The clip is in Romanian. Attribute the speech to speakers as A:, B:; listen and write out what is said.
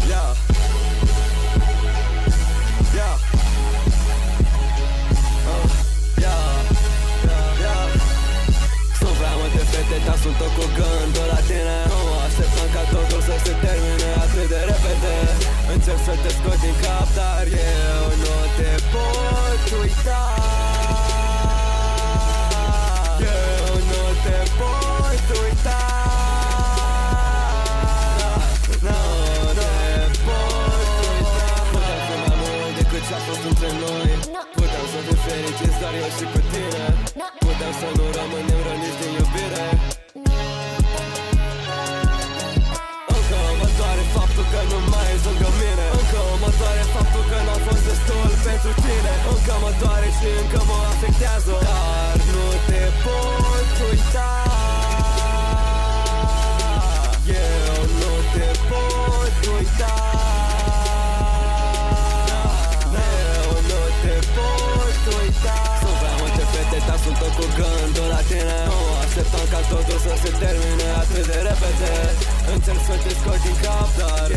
A: Yeah. Yeah. Sunt prea multe fete, dar sunt tot cu gândul la tine. Nu așteptăm ca totul să se termine atât de repede. Încerc să te scot din cap, dar eu nu te pot uita. Eu nu te pot uita. Nu te pot uita. Putem fi mai mult decât ce-a fost între noi. Putem să fim fericiți doar eu și cu tine. Putem să nu rămânem răniți din iubire. Încă mă doare faptul că nu mai ești lângă mine. Încă mă doare faptul că n-am fost destul pentru tine. Încă mă doare și încă mă afectează, dar nu te pot uita. Eu nu te pot uita. Eu nu te pot uita. Sunt prea multe fete, dar sunt tot cu gândul la tine. Nu așteptam ca totul să se termine atât de repede. Încerc să te scot din cap, dar